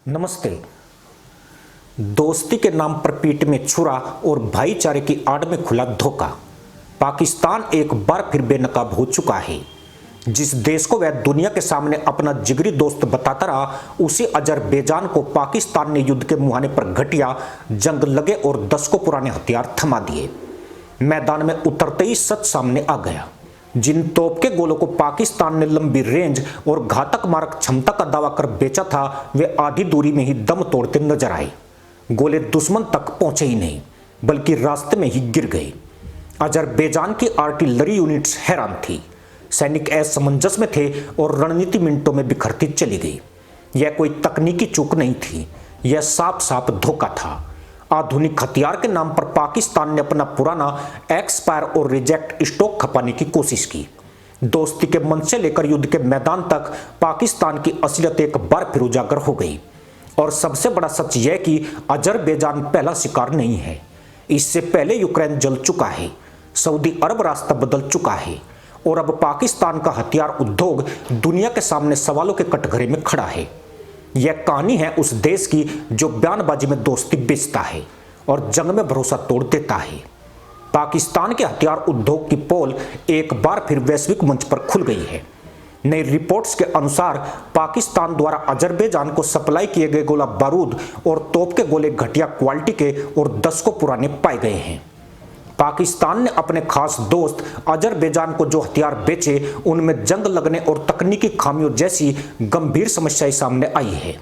नमस्ते। दोस्ती के नाम पर पीठ में छुरा और भाईचारे की आड़ में खुला धोखा। पाकिस्तान एक बार फिर बेनकाब हो चुका है। जिस देश को वह दुनिया के सामने अपना जिगरी दोस्त बताता रहा, उसी अजरबैजान को पाकिस्तान ने युद्ध के मुहाने पर घटिया जंग लगे और दशकों पुराने हथियार थमा दिए। मैदान में उतरते ही सच सामने आ गया। जिन तोप के गोलों को पाकिस्तान ने लंबी रेंज और घातक मारक क्षमता का दावा कर बेचा था, वे आधी दूरी में ही दम तोड़ते नजर आए। गोले दुश्मन तक पहुंचे ही नहीं, बल्कि रास्ते में ही गिर गए। अजरबैजान की आर्टिलरी यूनिट्स हैरान थी। सैनिक असमंजस में थे और रणनीति मिनटों में बिखरती चली गई। यह कोई तकनीकी चूक नहीं थी, यह साफ साफ धोखा था। आधुनिक हथियार के नाम पर पाकिस्तान ने अपना पुराना एक्सपायर और रिजेक्ट स्टॉक खपाने की कोशिश की। दोस्ती के मंच से लेकर युद्ध के मैदान तक पाकिस्तान की असलियत एक बार फिर उजागर हो गई। और सबसे बड़ा सच यह कि अजरबैजान पहला शिकार नहीं है। इससे पहले यूक्रेन जल चुका है, सऊदी अरब रास्ता बदल चुका है और अब पाकिस्तान का हथियार उद्योग दुनिया के सामने सवालों के कटघरे में खड़ा है। यह कहानी है उस देश की जो बयानबाजी में दोस्ती बेचता है और जंग में भरोसा तोड़ देता है। पाकिस्तान के हथियार उद्योग की पोल एक बार फिर वैश्विक मंच पर खुल गई है। नई रिपोर्ट्स के अनुसार पाकिस्तान द्वारा अजरबैजान को सप्लाई किए गए गोला बारूद और तोप के गोले घटिया क्वालिटी के और दशकों पुराने पाए गए हैं। पाकिस्तान ने अपने खास दोस्त अजरबैजान को जो हथियार बेचे, उनमें जंग लगने और तकनीकी खामियों जैसी गंभीर समस्याएं सामने आई है।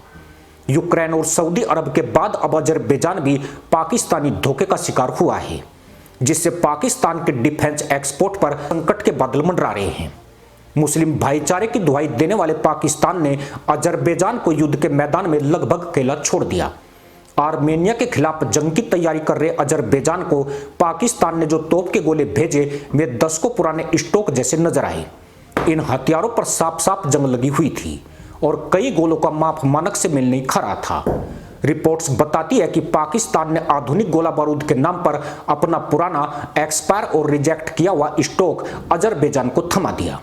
यूक्रेन और सऊदी अरब के बाद अब अजरबैजान भी पाकिस्तानी धोखे का शिकार हुआ है, जिससे पाकिस्तान के डिफेंस एक्सपोर्ट पर संकट के बादल मंडरा रहे हैं। मुस्लिम भाईचारे की दुहाई देने वाले पाकिस्तान ने अजरबैजान को युद्ध के मैदान में लगभग अकेला छोड़ दिया। आर्मेनिया के खिलाफ जंग की तैयारी कर रहे अजरबैजान को पाकिस्तान ने जो तोप के गोले भेजे, वे दशकों पुराने स्टॉक जैसे नजर आए। इन हथियारों पर साफ साफ जंग लगी हुई थी और कई गोलों का माप मानक से मेल नहीं खा रहा था। रिपोर्ट्स बताती है कि पाकिस्तान ने आधुनिक गोला बारूद के नाम पर अपना पुराना एक्सपायर और रिजेक्ट किया हुआ स्टॉक अजरबैजान को थमा दिया।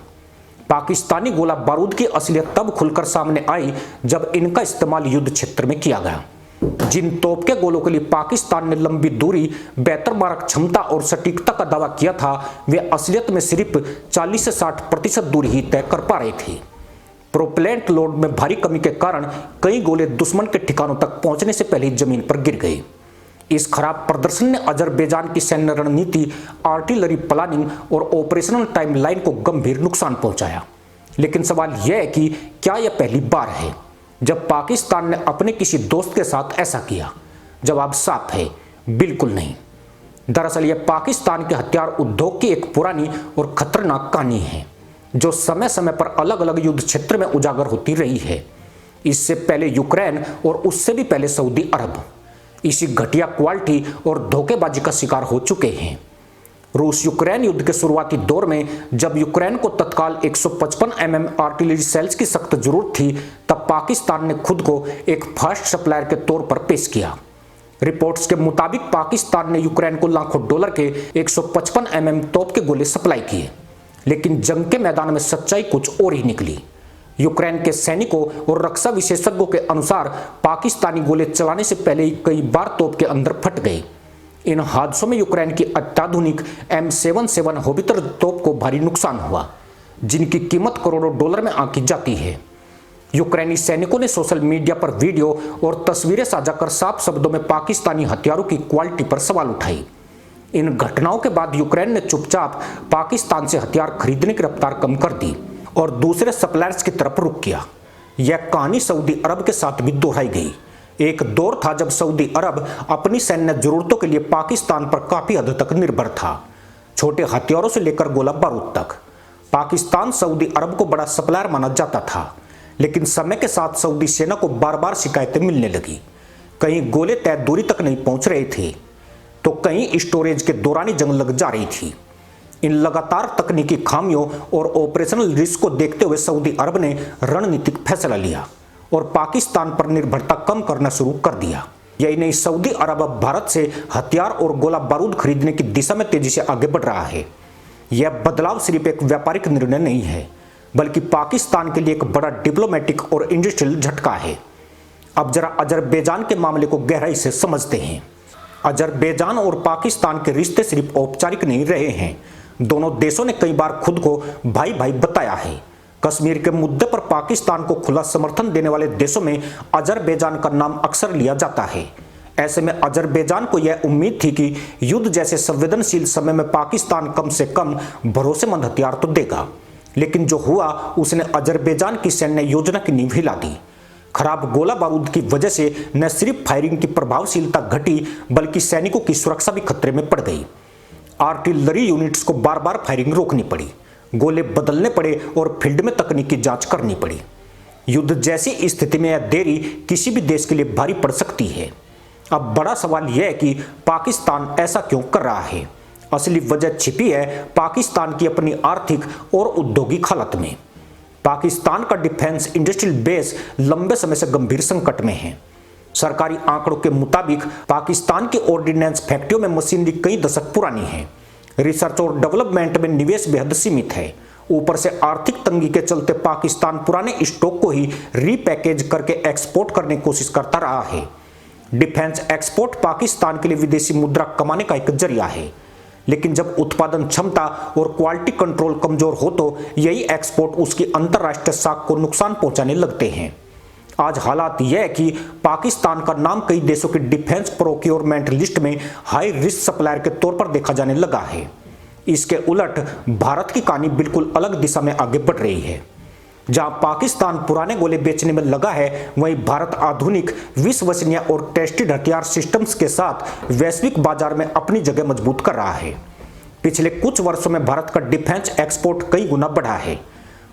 पाकिस्तानी गोला बारूद की असलियत तब खुलकर सामने आई जब इनका इस्तेमाल युद्ध क्षेत्र में किया गया। जिन तोप के गोलों के लिए पाकिस्तान ने लंबी दूरी, बेहतर मारक क्षमता और सटीकता का दावा किया था, वे असलियत में सिर्फ 40 से 60% दूरी ही तय कर पा रहे थे। प्रोपेलेंट लोड में भारी कमी के कारण कई गोले दुश्मन के ठिकानों तक पहुंचने से पहले ही जमीन पर गिर गए। इस खराब प्रदर्शन ने अजरबैजान की सैन्य रणनीति, आर्टिलरी प्लानिंग और ऑपरेशनल टाइमलाइन को गंभीर नुकसान पहुंचाया। लेकिन सवाल यह है कि क्या यह पहली बार है जब पाकिस्तान ने अपने किसी दोस्त के साथ ऐसा किया? जवाब साफ है, बिल्कुल नहीं। दरअसल यह पाकिस्तान के हथियार उद्योग की एक पुरानी और खतरनाक कहानी है, जो समय समय पर अलग अलग युद्ध क्षेत्र में उजागर होती रही है। इससे पहले यूक्रेन और उससे भी पहले सऊदी अरब इसी घटिया क्वालिटी और धोखेबाजी का शिकार हो चुके हैं। रूस यूक्रेन युद्ध के शुरुआती दौर में जब यूक्रेन को तत्काल 155 mm आर्टिलरी सेल्स की सख्त जरूरत थी, तब पाकिस्तान ने खुद को एक फास्ट सप्लायर के तौर पर पेश किया। रिपोर्ट्स के मुताबिक पाकिस्तान ने यूक्रेन को लाखों डॉलर के 155 mm तोप के गोले सप्लाई किए, लेकिन जंग के मैदान में सच्चाई कुछ और ही निकली। यूक्रेन के सैनिकों और रक्षा विशेषज्ञों के अनुसार पाकिस्तानी गोले चलाने से पहले ही कई बार तोप के अंदर फट गए। इन हादसों में यूक्रेन की अत्याधुनिक M77 होवित्तर तोप को भारी नुकसान हुआ, जिनकी कीमत करोड़ों डॉलर में आंकी जाती है। यूक्रेनी सैनिकों ने सोशल मीडिया पर वीडियो और तस्वीरें साझा कर साफ शब्दों में पाकिस्तानी हथियारों की क्वालिटी पर सवाल उठाई। इन घटनाओं के बाद यूक्रेन ने चुपचाप पाकिस्तान से हथियार खरीदने की रफ्तार कम कर दी और दूसरे सप्लायर्स की तरफ रुख किया। यह कहानी सऊदी अरब के साथ भी दोहराई गई। एक दौर था जब सऊदी अरब अपनी सैन्य जरूरतों के लिए पाकिस्तान पर काफी हद तक निर्भर था, छोटे हथियारों से लेकर गोला बारूद तक। पाकिस्तान सऊदी अरब को बड़ा सप्लायर माना जाता था, लेकिन समय के साथ सऊदी सेना को बार बार शिकायतें मिलने लगी। कहीं गोले तय दूरी तक नहीं पहुंच रहे थे, तो कहीं स्टोरेज के दौरान जंग लग जा रही थी। इन लगातार तकनीकी खामियों और ऑपरेशनल रिस्क को देखते हुए सऊदी अरब ने रणनीतिक फैसला लिया और पाकिस्तान पर निर्भरता कम करना शुरू कर दिया। यही नहीं, सऊदी अरब अब भारत से हथियार और गोला बारूद खरीदने की दिशा में तेजी से आगे बढ़ रहा है। यह बदलाव सिर्फ एक व्यापारिक निर्णय नहीं है, बल्कि पाकिस्तान के लिए एक बड़ा डिप्लोमेटिक और इंडस्ट्रियल झटका है। अब जरा अजरबैजान के मामले को गहराई से समझते हैं। अजरबैजान और पाकिस्तान के रिश्ते सिर्फ औपचारिक नहीं रहे हैं, दोनों देशों ने कई बार खुद को भाई भाई बताया है। कश्मीर के मुद्दे पर पाकिस्तान को खुला समर्थन देने वाले देशों में अजरबैजान का नाम अक्सर लिया जाता है। ऐसे में अजरबैजान को यह उम्मीद थी कि युद्ध जैसे संवेदनशील समय में पाकिस्तान कम से कम भरोसेमंद हथियार तो देगा, लेकिन जो हुआ उसने अजरबैजान की सैन्य योजना की नींव हिला दी। खराब गोला बारूद की वजह से न सिर्फ फायरिंग की प्रभावशीलता घटी, बल्कि सैनिकों की सुरक्षा भी खतरे में पड़ गई। आर्टिलरी यूनिट्स को बार बार फायरिंग रोकनी पड़ी, गोले बदलने पड़े और फील्ड में तकनीकी जांच करनी पड़ी। युद्ध जैसी स्थिति में यह देरी किसी भी देश के लिए भारी पड़ सकती है। अब बड़ा सवाल यह है कि पाकिस्तान ऐसा क्यों कर रहा है। असली वजह छिपी है पाकिस्तान की अपनी आर्थिक और औद्योगिक हालत में। पाकिस्तान का डिफेंस इंडस्ट्रियल बेस लंबे समय से गंभीर संकट में है। सरकारी आंकड़ों के मुताबिक पाकिस्तान की ऑर्डिनेंस फैक्ट्रियों में मशीनरी कई दशक पुरानी है। रिसर्च और डेवलपमेंट में निवेश बेहद सीमित है। ऊपर से आर्थिक तंगी के चलते पाकिस्तान पुराने स्टॉक को ही रीपैकेज करके एक्सपोर्ट करने की कोशिश करता रहा है। डिफेंस एक्सपोर्ट पाकिस्तान के लिए विदेशी मुद्रा कमाने का एक जरिया है, लेकिन जब उत्पादन क्षमता और क्वालिटी कंट्रोल कमजोर हो तो यही एक्सपोर्ट उसकी अंतरराष्ट्रीय साख को नुकसान पहुंचाने लगते हैं। आज हालात यह है कि पाकिस्तान का नाम कई देशों की डिफेंस प्रोक्योरमेंट लिस्ट में हाई रिस्क सप्लायर के तौर पर देखा जाने लगा है। इसके उलट भारत की कहानी बिल्कुल अलग दिशा में आगे बढ़ रही है। जहां पाकिस्तान पुराने गोले बेचने में लगा है, वहीं भारत आधुनिक, विश्वसनीय और टेस्टेड हथियार सिस्टम्स के साथ वैश्विक बाजार में अपनी जगह मजबूत कर रहा है। पिछले कुछ वर्षों में भारत का डिफेंस एक्सपोर्ट कई गुना बढ़ा है।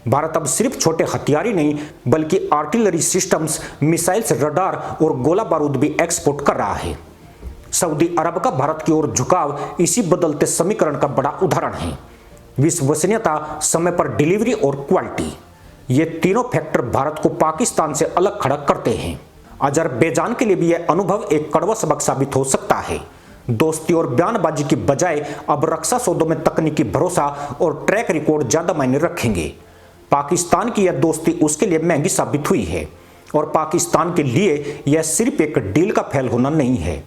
भारत अब सिर्फ छोटे हथियार ही नहीं, बल्कि आर्टिलरी सिस्टम्स, मिसाइल्स, रडार और गोला बारूद भी एक्सपोर्ट कर रहा है। सऊदी अरब का भारत की ओर झुकाव इसी बदलते समीकरण का बड़ा उदाहरण है। विश्वसनीयता, समय पर डिलीवरी और क्वालिटी, ये तीनों फैक्टर भारत को पाकिस्तान से अलग खड़ा करते हैं। अजरबैजान के लिए भी यह अनुभव एक कड़वा सबक साबित हो सकता है। दोस्ती और बयानबाजी की बजाय अब रक्षा सौदों में तकनीकी भरोसा और ट्रैक रिकॉर्ड ज्यादा मायने रखेंगे। पाकिस्तान की यह दोस्ती उसके लिए महंगी साबित हुई है, और पाकिस्तान के लिए यह सिर्फ एक डील का फेल होना नहीं है,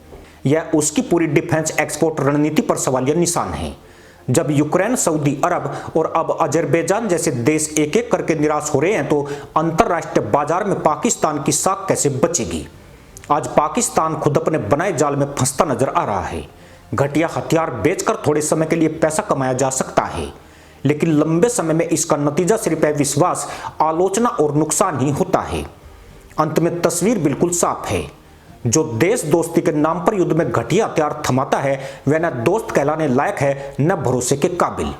यह उसकी पूरी डिफेंस एक्सपोर्ट रणनीति पर सवालिया निशान है। जब यूक्रेन, सऊदी अरब और अब अजरबैजान जैसे देश एक एक करके निराश हो रहे हैं, तो अंतरराष्ट्रीय बाजार में पाकिस्तान की साख कैसे बचेगी। आज पाकिस्तान खुद अपने बनाए जाल में फंसता नजर आ रहा है। घटिया हथियार बेचकर थोड़े समय के लिए पैसा कमाया जा सकता है, लेकिन लंबे समय में इसका नतीजा सिर्फ विश्वास, आलोचना और नुकसान ही होता है। अंत में तस्वीर बिल्कुल साफ है। जो देश दोस्ती के नाम पर युद्ध में घटिया हथियार थमाता है, वह न दोस्त कहलाने लायक है, न भरोसे के काबिल।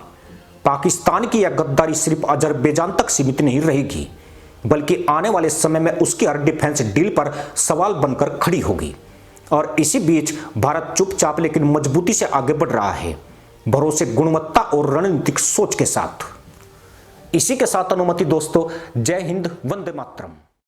पाकिस्तान की यह गद्दारी सिर्फ अजरबैजान तक सीमित नहीं रहेगी, बल्कि आने वाले समय में उसकी हर डिफेंस डील पर सवाल बनकर खड़ी होगी। और इसी बीच भारत चुपचाप लेकिन मजबूती से आगे बढ़ रहा है, भरोसे, गुणवत्ता और रणनीतिक सोच के साथ। इसी के साथ अनुमति दोस्तों, जय हिंद, वंदे मातरम।